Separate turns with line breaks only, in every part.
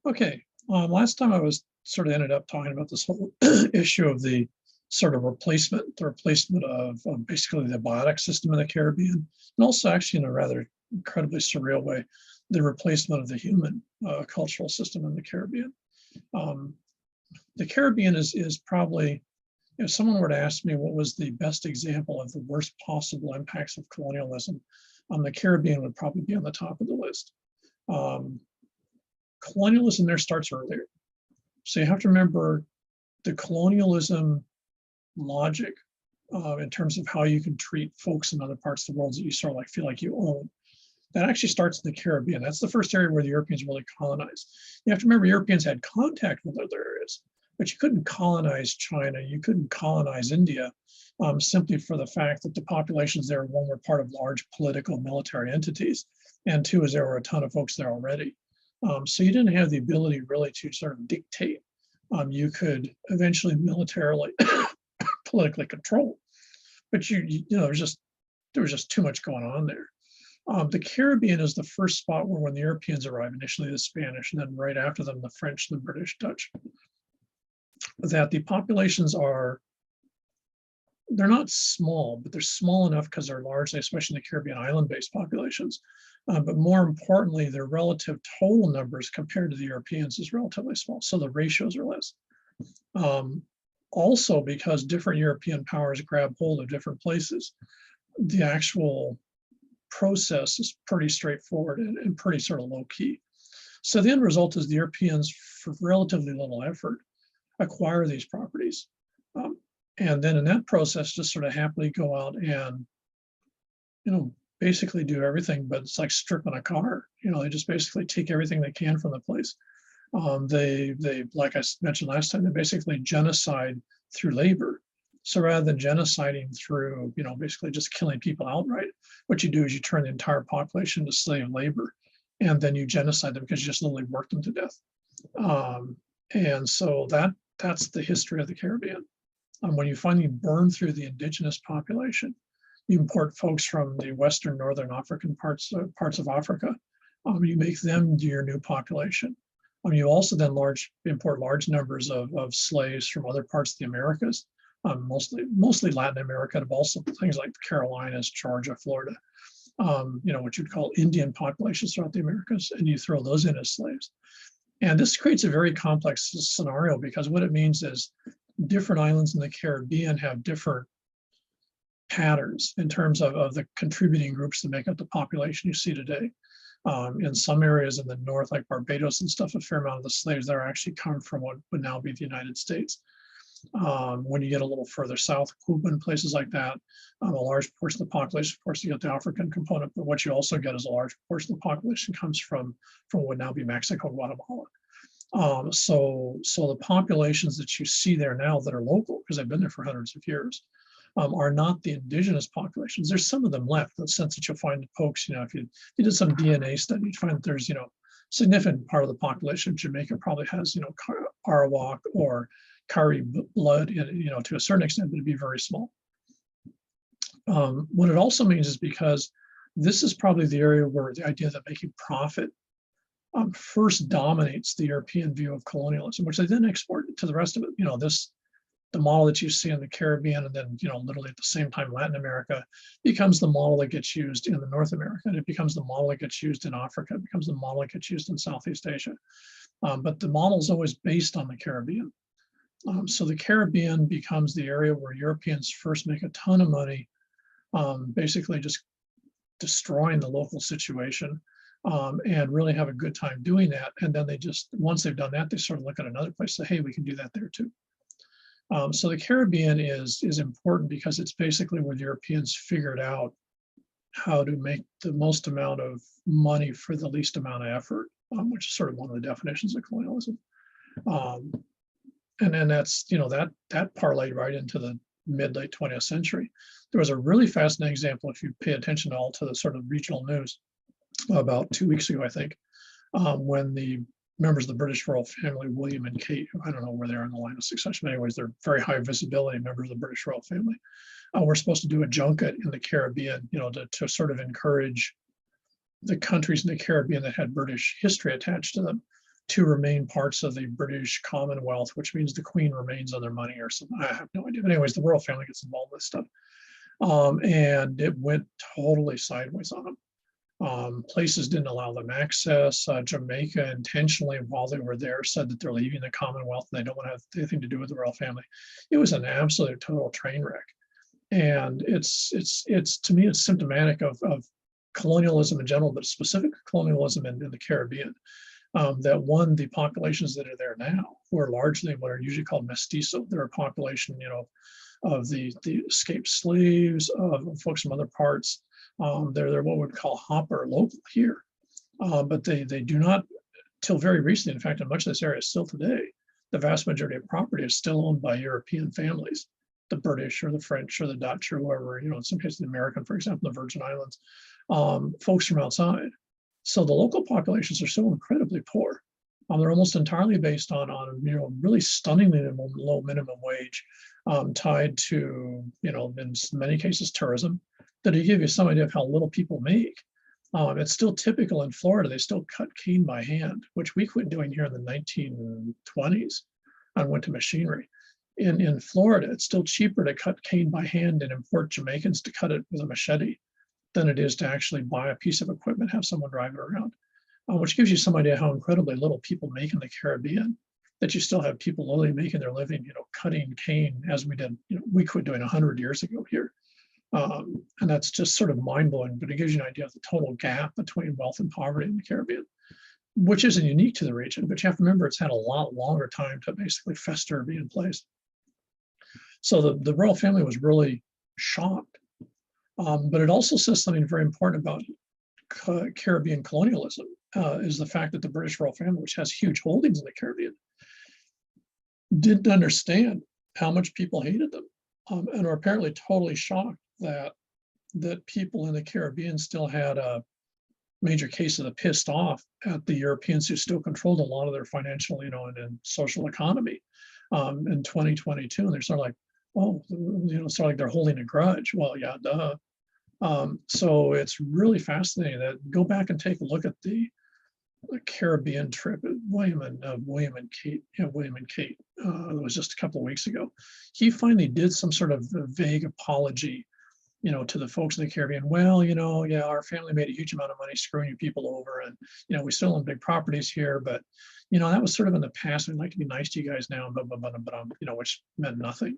Okay, last time I was sort of ended up talking about this whole issue of the sort of the replacement of basically the biotic system in the Caribbean, and also actually in a rather incredibly surreal way, the replacement of the human cultural system in the Caribbean. Um, the Caribbean is probably, if someone were to ask me what was the best example of the worst possible impacts of colonialism, the Caribbean would probably be on the top of the list. Um, Colonialism there starts earlier. So you have to remember the colonialism logic in terms of how you can treat folks in other parts of the world that you sort of like feel like you own. That actually starts in the Caribbean. That's the first area where the Europeans really colonized. You have to remember Europeans had contact with other areas, but you couldn't colonize China. You couldn't colonize India simply for the fact that the populations there, one, were part of large political military entities, and two, is there were a ton of folks there already. So you didn't have the ability really to sort of dictate. You could eventually militarily, politically control, but you know, there was just too much going on there. The Caribbean is the first spot where, when the Europeans arrived, initially the Spanish, and then right after them the French, the British, Dutch, that the populations they're not small, but they're small enough because they're largely, especially in the Caribbean, island-based populations. But more importantly, their relative total numbers compared to the Europeans is relatively small. So the ratios are less. Also, because different European powers grab hold of different places, the actual process is pretty straightforward and pretty sort of low key. So the end result is the Europeans, for relatively little effort, acquire these properties. And then in that process, just sort of happily go out and, you know, basically do everything, but it's like stripping a car. You know, they just basically take everything they can from the place. They, like I mentioned last time, they basically genocide through labor. So rather than genociding through, you know, basically just killing people outright, what you do is you turn the entire population to slave labor, and then you genocide them because you just literally work them to death. And so that's the history of the Caribbean. When you finally burn through the indigenous population, you import folks from the Western, Northern African parts of Africa. You make them your new population. You also then import large numbers of slaves from other parts of the Americas, mostly Latin America, but also things like the Carolinas, Georgia, Florida, you know, what you'd call Indian populations throughout the Americas, and you throw those in as slaves. And this creates a very complex scenario, because what it means is different islands in the Caribbean have different patterns in terms of the contributing groups that make up the population you see today. In some areas in the north, like Barbados and stuff, a fair amount of the slaves there actually come from what would now be the United States. When you get a little further south, Cuba and places like that, a large portion of the population, of course, you get the African component, but what you also get is a large portion of the population comes from what would now be Mexico and Guatemala. So the populations that you see there now that are local, because they've been there for hundreds of years, are not the indigenous populations. There's some of them left, in the sense that you'll find folks, you know, if you did some DNA study, you'd find that there's, you know, significant part of the population of Jamaica probably has, you know, Arawak or Kari blood, you know, to a certain extent, but it'd be very small. What it also means is, because this is probably the area where the idea that making profit first dominates the European view of colonialism, which they then export to the rest of it. You know, the model that you see in the Caribbean, and then, you know, literally at the same time Latin America, becomes the model that gets used in the North America, and it becomes the model that gets used in Africa, it becomes the model that gets used in Southeast Asia. But the model is always based on the Caribbean. So the Caribbean becomes the area where Europeans first make a ton of money, basically just destroying the local situation, and really have a good time doing that. And then they just, once they've done that, they sort of look at another place and say, hey, we can do that there too. So the Caribbean is important because it's basically where the Europeans figured out how to make the most amount of money for the least amount of effort, which is sort of one of the definitions of colonialism. And then that's, you know, that parlayed right into the mid-late 20th century. There was a really fascinating example, if you pay attention to the sort of regional news, about 2 weeks ago, I think, when the members of the British royal family, William and Kate, I don't know where they are in the line of succession, but anyways, they're very high visibility members of the British royal family. We're supposed to do a junket in the Caribbean, you know, to sort of encourage the countries in the Caribbean that had British history attached to them two remain parts of the British Commonwealth, which means the Queen remains on their money or something. I have no idea. But anyways, the royal family gets involved with stuff. And it went totally sideways on them. Places didn't allow them access. Jamaica intentionally, while they were there, said that they're leaving the Commonwealth and they don't want to have anything to do with the royal family. It was an absolute total train wreck. And it's to me, it's symptomatic of colonialism in general, but specific colonialism in the Caribbean. That one, the populations that are there now, who are largely what are usually called mestizo, they're a population, of the escaped slaves, of folks from other parts. They're what we would call hopper local here, but they do not, till very recently, in fact, in much of this area still today, the vast majority of property is still owned by European families, the British or the French or the Dutch or whoever, in some cases the American, for example, the Virgin Islands, folks from outside. So the local populations are so incredibly poor. They're almost entirely based on really stunningly low minimum wage, tied to, in many cases, tourism. That to give you some idea of how little people make. It's still typical in Florida. They still cut cane by hand, which we quit doing here in the 1920s and went to machinery. In Florida, it's still cheaper to cut cane by hand and import Jamaicans to cut it with a machete than it is to actually buy a piece of equipment, have someone drive it around, which gives you some idea how incredibly little people make in the Caribbean, that you still have people literally making their living, cutting cane as we did, we quit doing 100 years ago here. And that's just sort of mind-blowing, but it gives you an idea of the total gap between wealth and poverty in the Caribbean, which isn't unique to the region, but you have to remember it's had a lot longer time to basically fester and be in place. So the royal family was really shocked. But it also says something very important about Caribbean colonialism, is the fact that the British royal family, which has huge holdings in the Caribbean, didn't understand how much people hated them, and are apparently totally shocked that people in the Caribbean still had a major case of the pissed off at the Europeans who still controlled a lot of their financial, and social economy in 2022. And they're sort of like, oh, sort of like they're holding a grudge. Well, yeah, duh. So it's really fascinating that go back and take a look at the Caribbean trip. William and Kate. It was just a couple of weeks ago. He finally did some sort of vague apology, to the folks in the Caribbean. Well, yeah, our family made a huge amount of money screwing you people over, and we still own big properties here, but that was sort of in the past. We'd like to be nice to you guys now, but which meant nothing.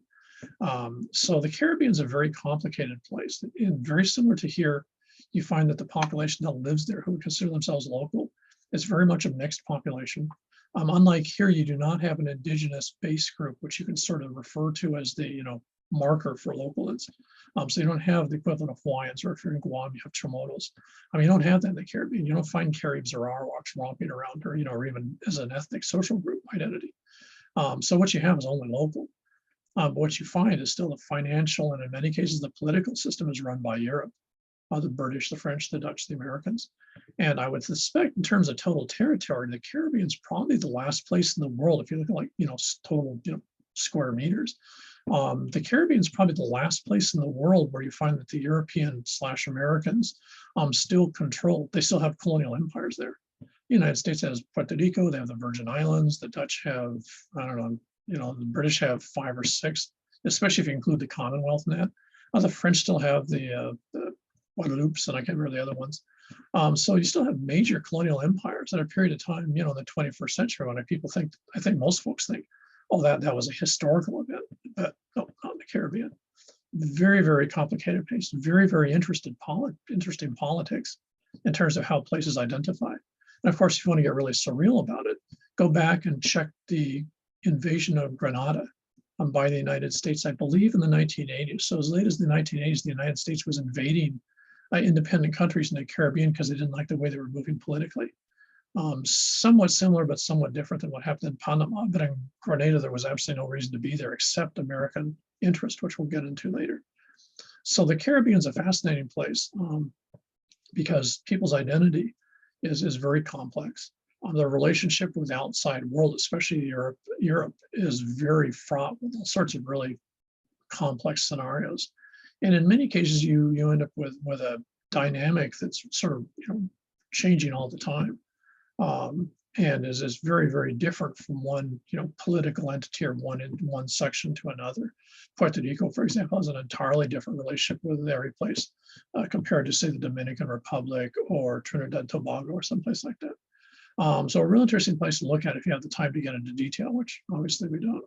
So the Caribbean is a very complicated place, and very similar to here. You find that the population that lives there, who consider themselves local, is very much a mixed population. Unlike here, you do not have an indigenous base group, which you can sort of refer to as the marker for localness. So you don't have the equivalent of Hawaiians, or if you're in Guam, you have Chamorros. You don't have that in the Caribbean. You don't find Caribs or Arawaks romping around, or even as an ethnic social group identity. So what you have is only local. But what you find is still the financial, and in many cases, the political system is run by Europe, the British, the French, the Dutch, the Americans. And I would suspect in terms of total territory, the Caribbean is probably the last place in the world, if you look at total, square meters. The Caribbean is probably the last place in the world where you find that the European/Americans still control, they still have colonial empires there. The United States has Puerto Rico, they have the Virgin Islands, the Dutch have, I don't know, the British have 5 or 6, especially if you include the Commonwealth in that. The French still have the Guadeloupes, and I can't remember the other ones. So you still have major colonial empires at a period of time, in the 21st century, when I think most folks think, oh, that was a historical event, but no, not in the Caribbean. Very, very complicated place, very, very interesting politics in terms of how places identify. And of course, if you want to get really surreal about it, go back and check the invasion of Grenada by the United States, I believe in the 1980s. So as late as the 1980s, the United States was invading independent countries in the Caribbean because they didn't like the way they were moving politically. Somewhat similar, but somewhat different than what happened in Panama. But in Grenada, there was absolutely no reason to be there except American interest, which we'll get into later. So the Caribbean is a fascinating place because people's identity is very complex. The relationship with the outside world, especially Europe is very fraught with all sorts of really complex scenarios. And in many cases, you end up with a dynamic that's sort of changing all the time. and is very, very different from one, political entity or one section to another. Puerto Rico, for example, has an entirely different relationship with every place compared to, say, the Dominican Republic or Trinidad and Tobago or someplace like that. So a real interesting place to look at if you have the time to get into detail, which obviously we don't.